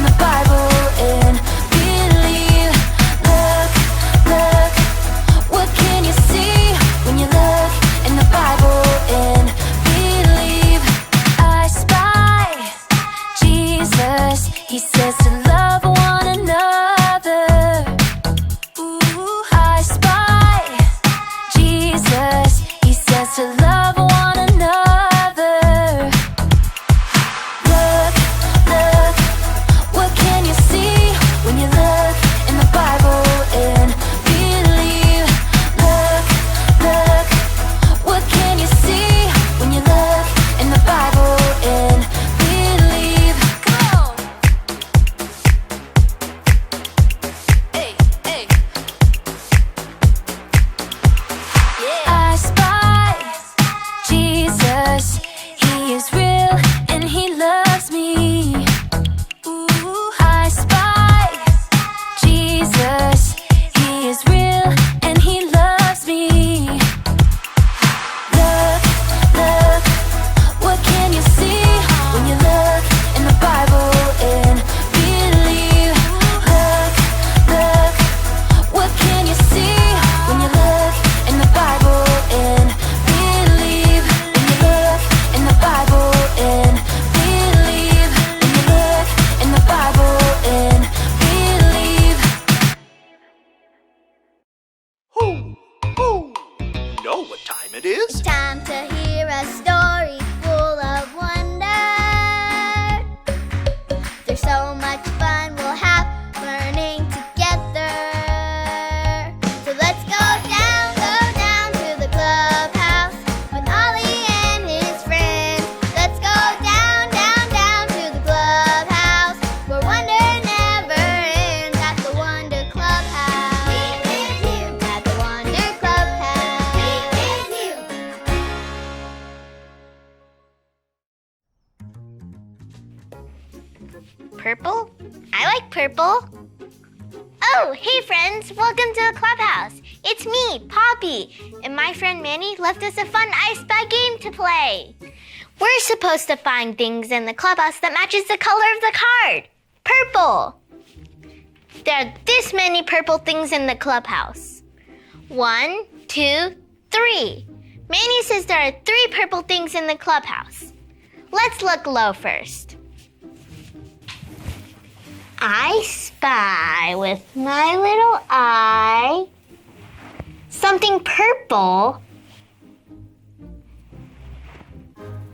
the Bible and believe. Look, look, what can you see when you look in the Bible and believe? I spy Jesus, he says to love one another. Ooh, I spy Jesus, he says to love one another. Look, look, what can you see when you look in the Bible and believe? Look, look, what can you see when you look in the Bible and believe? Come on. Hey, hey. Yeah. I spy Jesus, he is real and he loves me. Ooh, I spy Jesus, he is real and he loves me. Look, look, what can you see when you look in the Bible and believe? Look, look, what can you see when you look in the Bible and believe? When you look in the Bible and believe. When you look in the Bible and believe. Know what time it is? Time to hear a story full of wonder. There's so much fun we'll have learning together. So let's go down to the clubhouse with Ollie and his friends. Let's go down to the clubhouse where wonder never ends at the Wonder Clubhouse. At the Wonder Clubhouse. Purple? I like purple. Oh, hey friends, welcome to the clubhouse. It's me, Poppy, and my friend Manny left us a fun I Spy game to play. We're supposed to find things in the clubhouse that matches the color of the card. Purple. There are this many purple things in the clubhouse. 1, 2, 3. Manny says there are 3 purple things in the clubhouse. Let's look low first. I spy with my little eye something purple.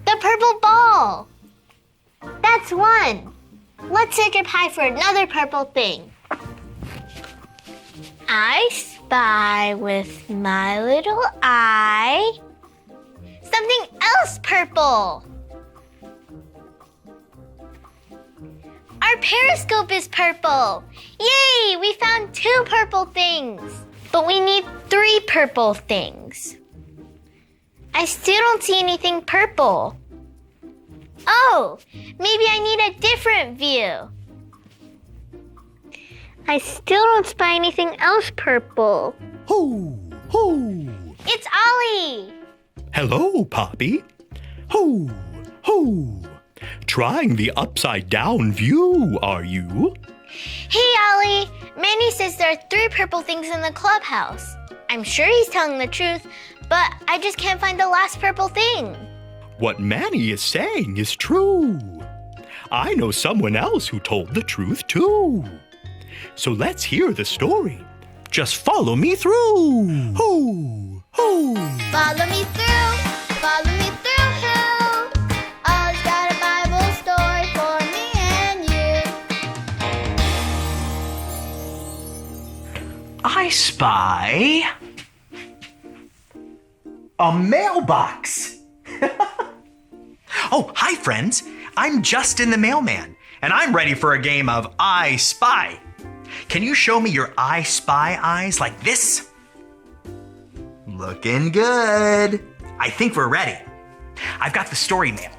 The purple ball. That's one. Let's search up high for another purple thing. I spy with my little eye something else purple. Our periscope is purple. Yay, we found 2 purple things. But we need 3 purple things. I still don't see anything purple. Oh, maybe I need a different view. I still don't spy anything else purple. Ho, ho. It's Ollie. Hello, Poppy. Ho, ho. Trying the upside down view, are you? Hey, Ollie. Manny says there are 3 purple things in the clubhouse. I'm sure he's telling the truth, but I just can't find the last purple thing. What Manny is saying is true. I know someone else who told the truth too. So let's hear the story. Just follow me through. Ho, ho. Follow me through, follow me through. Ollie's got a Bible story for me and you. I spy a mailbox. Oh, hi friends. I'm Justin the mailman, and I'm ready for a game of I Spy. Can you show me your I Spy eyes like this? Looking good. I think we're ready. I've got the story mail.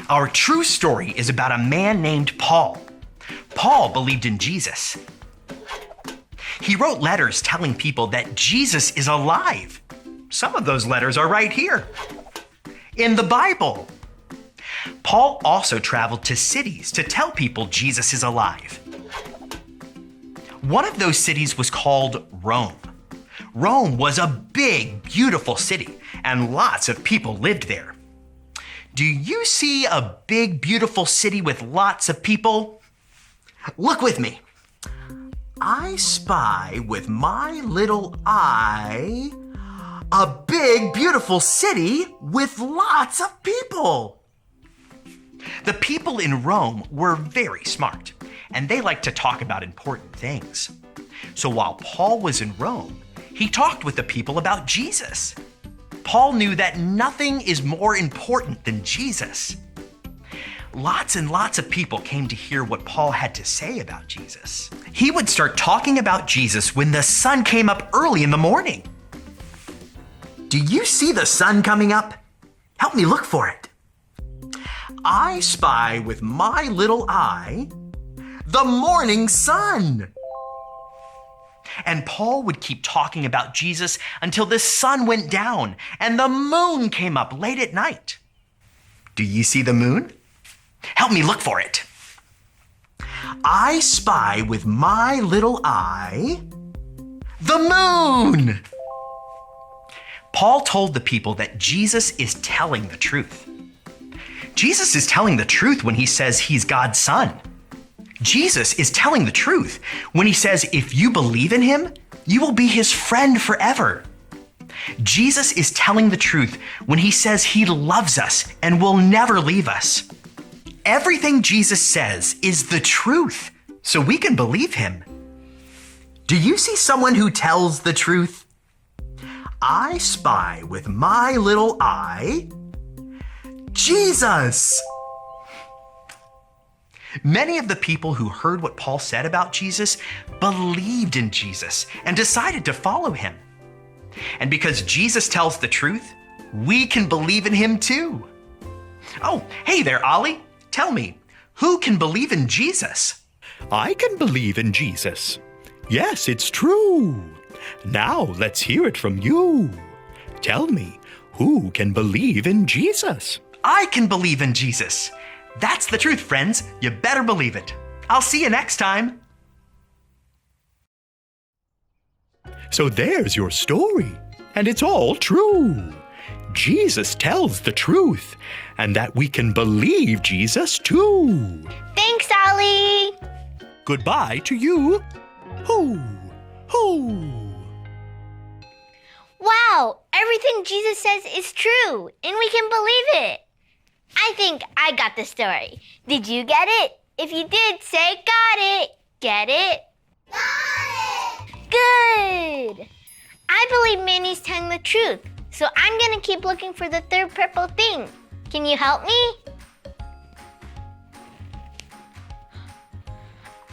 Our true story is about a man named Paul. Paul believed in Jesus. He wrote letters telling people that Jesus is alive. Some of those letters are right here in the Bible. Paul also traveled to cities to tell people Jesus is alive. One of those cities was called Rome. Rome was a big, beautiful city, and lots of people lived there. Do you see a big, beautiful city with lots of people? Look with me. I spy with my little eye a big, beautiful city with lots of people. The people in Rome were very smart, and they liked to talk about important things. So while Paul was in Rome, he talked with the people about Jesus. Paul knew that nothing is more important than Jesus. Lots and lots of people came to hear what Paul had to say about Jesus. He would start talking about Jesus when the sun came up early in the morning. Do you see the sun coming up? Help me look for it. I spy with my little eye the morning sun. And Paul would keep talking about Jesus until the sun went down and the moon came up late at night. Do you see the moon? Help me look for it. I spy with my little eye the moon. Paul told the people that Jesus is telling the truth. Jesus is telling the truth when he says he's God's son. Jesus is telling the truth when he says if you believe in him, you will be his friend forever. Jesus is telling the truth when he says he loves us and will never leave us. Everything Jesus says is the truth, so we can believe him. Do you see someone who tells the truth? I spy with my little eye Jesus. Many of the people who heard what Paul said about Jesus believed in Jesus and decided to follow him. And because Jesus tells the truth, we can believe in him too. Oh, hey there, Ollie. Tell me, who can believe in Jesus? I can believe in Jesus. Yes, it's true. Now let's hear it from you. Tell me, who can believe in Jesus? I can believe in Jesus. That's the truth, friends. You better believe it. I'll see you next time. So there's your story, and it's all true. Jesus tells the truth, and that we can believe Jesus too. Thanks, Ollie. Goodbye to you. Hoo, hoo. Wow, everything Jesus says is true, and we can believe it. I think I got the story. Did you get it? If you did, say got it. Get it? Got it! Good! I believe Manny's telling the truth, so I'm gonna keep looking for the third purple thing. Can you help me?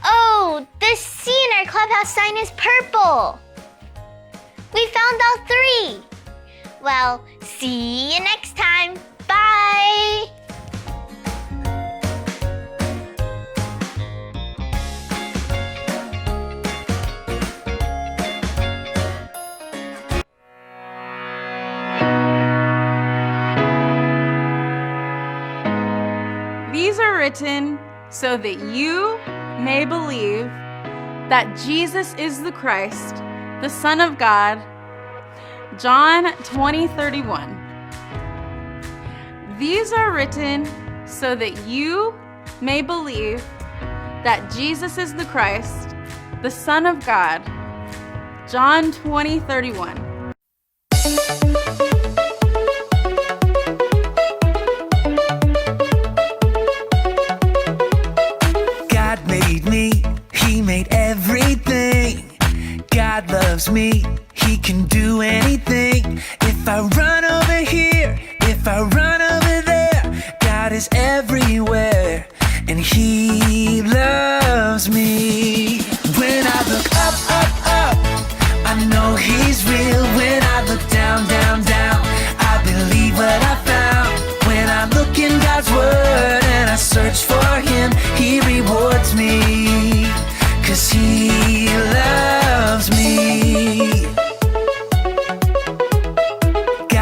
Oh, the C in our clubhouse sign is purple. We found all three. Well, see you next time. Bye. These are written so that you may believe that Jesus is the Christ, the Son of God. John 20:31. These are written so that you may believe that Jesus is the Christ, the Son of God. John 20:31. God made me, he made everything. God loves me, he can do anything. If I run over here, if I run over there, God is everywhere, and he loves me. When I look up, up, up, I know he's real. When I look down, down, down, I believe what I found. When I look in God's word and I search for him, he rewards me, 'cause he loves me.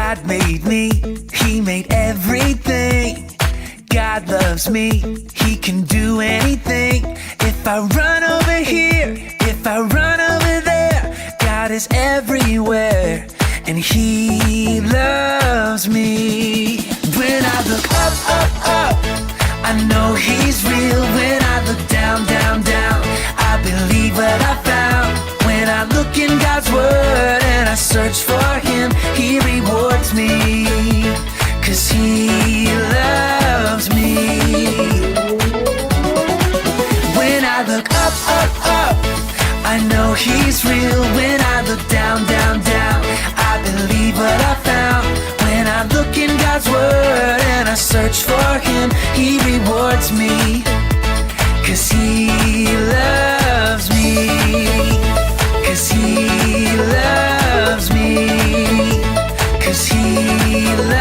God made me, He made everything. God loves me, He can do anything. If I run over here, if I run over there, God is everywhere, and He loves me. When I look up, up, up, I know He's real. When I look down, down, down, I believe what I found. When I look in God's Word and I search for Him, He rewards me, 'cause He loves me. When I look up, up, up, I know He's real. When I look down, down, down, I believe what I found. When I look in God's Word and I search for Him, He rewards me, 'cause He loves me. 'Cause He loves me. 'Cause He loves me.